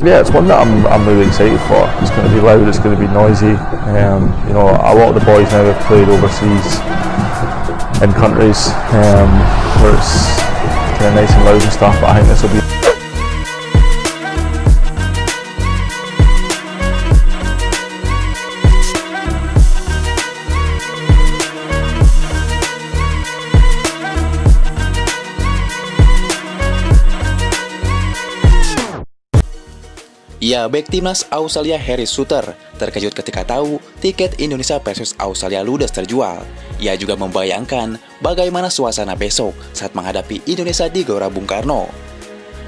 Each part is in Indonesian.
Yeah, it's one that I'm really excited for. It's going to be loud, it's going to be noisy. You know, a lot of the boys now have played overseas in countries where it's kind of nice and loud and stuff, but I think this will be. Ya, bek timnas Australia Harry Souttar terkejut ketika tahu tiket Indonesia versus Australia ludes terjual. Ia juga membayangkan bagaimana suasana besok saat menghadapi Indonesia di Gelora Bung Karno.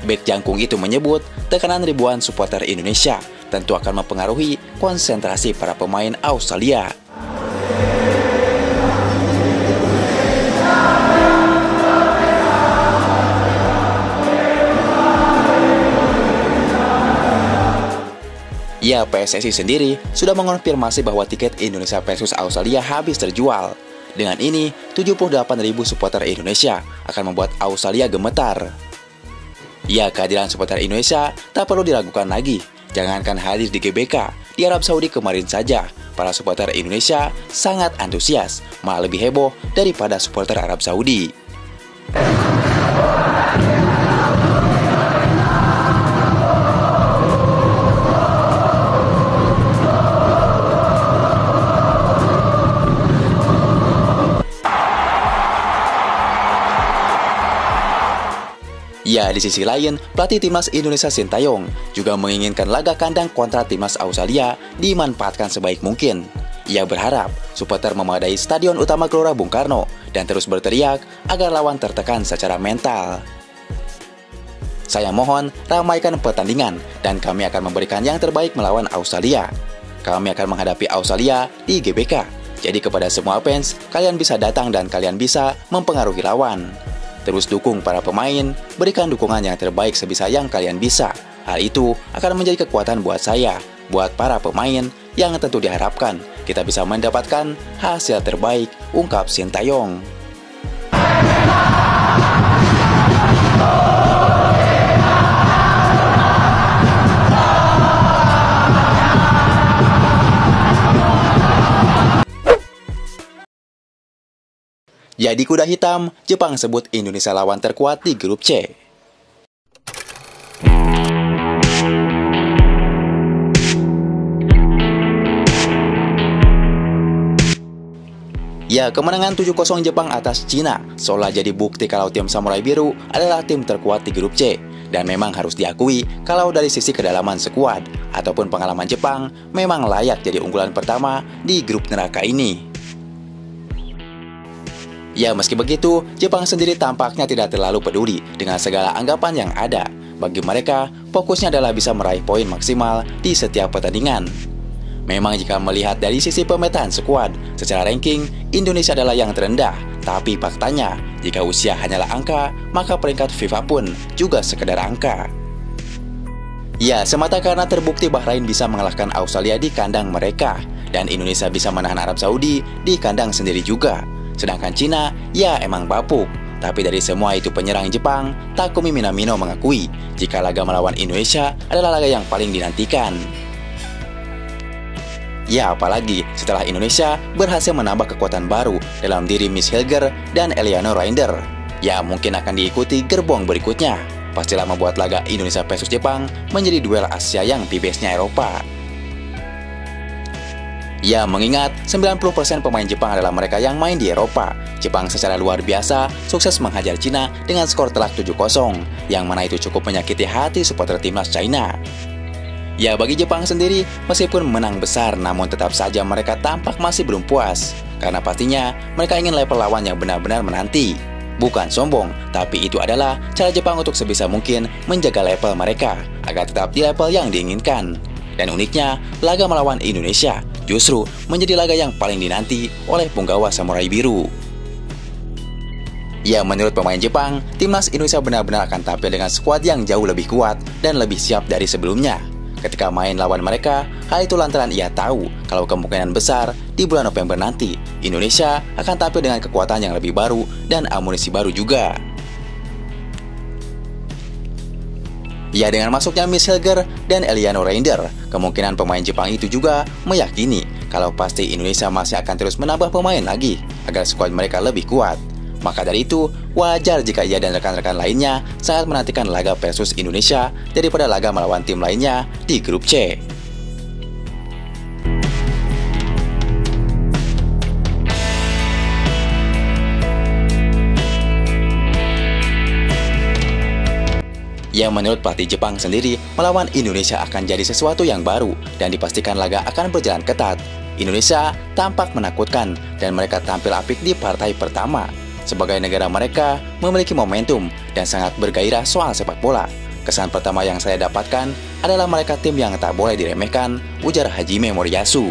Bek jangkung itu menyebut tekanan ribuan supporter Indonesia tentu akan mempengaruhi konsentrasi para pemain Australia. Ya, PSSI sendiri sudah mengonfirmasi bahwa tiket Indonesia versus Australia habis terjual. Dengan ini, 78.000 supporter Indonesia akan membuat Australia gemetar. Ya, kehadiran supporter Indonesia tak perlu diragukan lagi. Jangankan hadir di GBK, di Arab Saudi kemarin saja, para supporter Indonesia sangat antusias, malah lebih heboh daripada supporter Arab Saudi. Ya, di sisi lain, pelatih timnas Indonesia Sintayong juga menginginkan laga kandang kontra timnas Australia dimanfaatkan sebaik mungkin. Ia berharap supporter memadai stadion utama Gelora Bung Karno dan terus berteriak agar lawan tertekan secara mental. Saya mohon ramaikan pertandingan dan kami akan memberikan yang terbaik melawan Australia. Kami akan menghadapi Australia di GBK. Jadi kepada semua fans, kalian bisa datang dan kalian bisa mempengaruhi lawan. Terus dukung para pemain, berikan dukungan yang terbaik sebisa yang kalian bisa. Hal itu akan menjadi kekuatan buat saya, buat para pemain yang tentu diharapkan kita bisa mendapatkan hasil terbaik, ungkap Sintayong. Jadi kuda hitam, Jepang sebut Indonesia lawan terkuat di grup C. Ya, kemenangan 7-0 Jepang atas Cina seolah jadi bukti kalau tim Samurai Biru adalah tim terkuat di grup C. Dan memang harus diakui kalau dari sisi kedalaman skuad ataupun pengalaman Jepang memang layak jadi unggulan pertama di grup neraka ini. Ya, meski begitu, Jepang sendiri tampaknya tidak terlalu peduli dengan segala anggapan yang ada. Bagi mereka, fokusnya adalah bisa meraih poin maksimal di setiap pertandingan. Memang jika melihat dari sisi pemetaan skuad, secara ranking, Indonesia adalah yang terendah. Tapi faktanya, jika usia hanyalah angka, maka peringkat FIFA pun juga sekedar angka. Ya, semata karena terbukti Bahrain bisa mengalahkan Australia di kandang mereka, dan Indonesia bisa menahan Arab Saudi di kandang sendiri juga. Sedangkan Cina, ya emang bapuk. Tapi dari semua itu penyerang Jepang, Takumi Minamino mengakui jika laga melawan Indonesia adalah laga yang paling dinantikan. Ya, apalagi setelah Indonesia berhasil menambah kekuatan baru dalam diri Miss Hilger dan Eliano Reinder. Ya, mungkin akan diikuti gerbong berikutnya. Pastilah membuat laga Indonesia versus Jepang menjadi duel Asia yang PBS-nya Eropa. Ya, mengingat 90% pemain Jepang adalah mereka yang main di Eropa. Jepang secara luar biasa sukses menghajar Cina dengan skor telak 7-0, yang mana itu cukup menyakiti hati supporter timnas China. Ya, bagi Jepang sendiri, meskipun menang besar, namun tetap saja mereka tampak masih belum puas. Karena pastinya mereka ingin level lawan yang benar-benar menanti. Bukan sombong, tapi itu adalah cara Jepang untuk sebisa mungkin menjaga level mereka agar tetap di level yang diinginkan. Dan uniknya, laga melawan Indonesia justru menjadi laga yang paling dinanti oleh punggawa Samurai Biru. Ya, menurut pemain Jepang, timnas Indonesia benar-benar akan tampil dengan skuad yang jauh lebih kuat dan lebih siap dari sebelumnya. Ketika main lawan mereka, hal itu lantaran ia tahu kalau kemungkinan besar di bulan November nanti, Indonesia akan tampil dengan kekuatan yang lebih baru dan amunisi baru juga. Ya, dengan masuknya Miss Hilger dan Eliano Reinder, kemungkinan pemain Jepang itu juga meyakini kalau pasti Indonesia masih akan terus menambah pemain lagi agar skuad mereka lebih kuat. Maka dari itu, wajar jika ia dan rekan-rekan lainnya sangat menantikan laga versus Indonesia daripada laga melawan tim lainnya di grup C. Ya, menurut pelatih Jepang sendiri, melawan Indonesia akan jadi sesuatu yang baru dan dipastikan laga akan berjalan ketat. Indonesia tampak menakutkan dan mereka tampil apik di partai pertama. Sebagai negara mereka memiliki momentum dan sangat bergairah soal sepak bola. Kesan pertama yang saya dapatkan adalah mereka tim yang tak boleh diremehkan, ujar Hajime Moriyasu.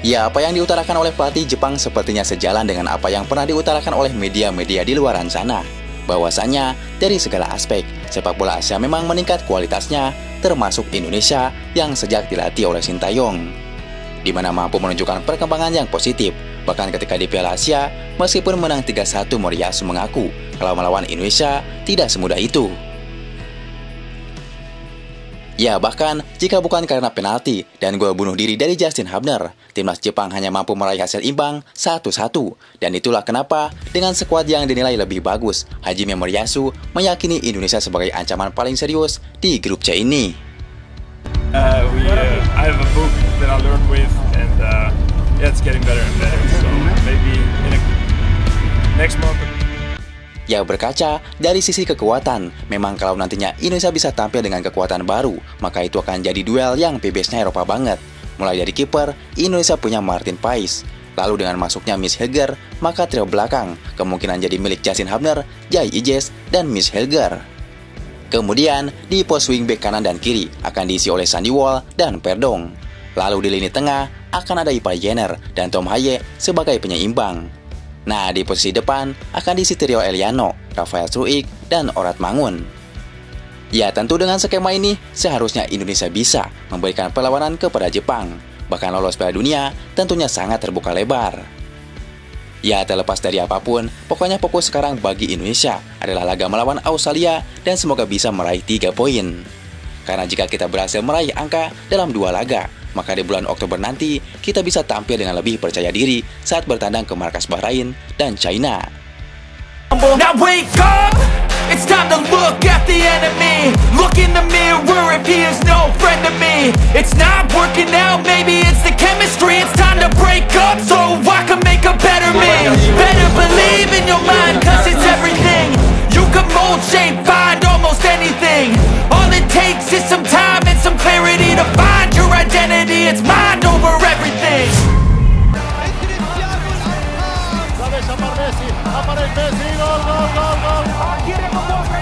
Ya, apa yang diutarakan oleh pelatih Jepang sepertinya sejalan dengan apa yang pernah diutarakan oleh media-media di luar sana. Bahwasanya dari segala aspek, sepak bola Asia memang meningkat kualitasnya, termasuk Indonesia yang sejak dilatih oleh Sintayong, di mana mampu menunjukkan perkembangan yang positif. Bahkan ketika di Piala Asia, meskipun menang 3-1, Moriyasu mengaku kalau melawan Indonesia tidak semudah itu. Ya, bahkan jika bukan karena penalti dan gol bunuh diri dari Justin Hubner, timnas Jepang hanya mampu meraih hasil imbang 1-1. Dan itulah kenapa dengan skuad yang dinilai lebih bagus, Hajime Moriyasu meyakini Indonesia sebagai ancaman paling serius di grup C ini. I have a book that I learned with, and it's getting better and better. So maybe in next month. Ya, berkaca dari sisi kekuatan, memang kalau nantinya Indonesia bisa tampil dengan kekuatan baru, maka itu akan jadi duel yang PBS-nya Eropa banget. Mulai dari kiper, Indonesia punya Martin Pais. Lalu dengan masuknya Miss Hilger, maka trio belakang kemungkinan jadi milik Justin Hubner, Jai Ijes, dan Miss Hilger. Kemudian, di pos wingback kanan dan kiri akan diisi oleh Sandy Wall dan Perdong. Lalu di lini tengah akan ada Ipar Jenner dan Tom Haye sebagai penyeimbang. Nah, di posisi depan akan diisi trio Eliano, Rafael Struijk, dan Orat Mangun. Ya, tentu dengan skema ini seharusnya Indonesia bisa memberikan perlawanan kepada Jepang. Bahkan lolos Piala Dunia tentunya sangat terbuka lebar. Ya, terlepas dari apapun, pokoknya fokus sekarang bagi Indonesia adalah laga melawan Australia dan semoga bisa meraih 3 poin. Karena jika kita berhasil meraih angka dalam 2 laga, maka di bulan Oktober nanti kita bisa tampil dengan lebih percaya diri saat bertandang ke markas Bahrain dan China. Now wake up, it's time to look at the enemy. Look in the mirror if he is no friend to me. It's not working out, maybe it's the chemistry. It's time to break up so I can make a better me. Better believe in your mind, cause it's everything. You can mold, shape, find almost anything. All it takes is some time and some clarity to find your identity. It's mind over everything. Messi, aparece Messi, gol, gol, gol, gol.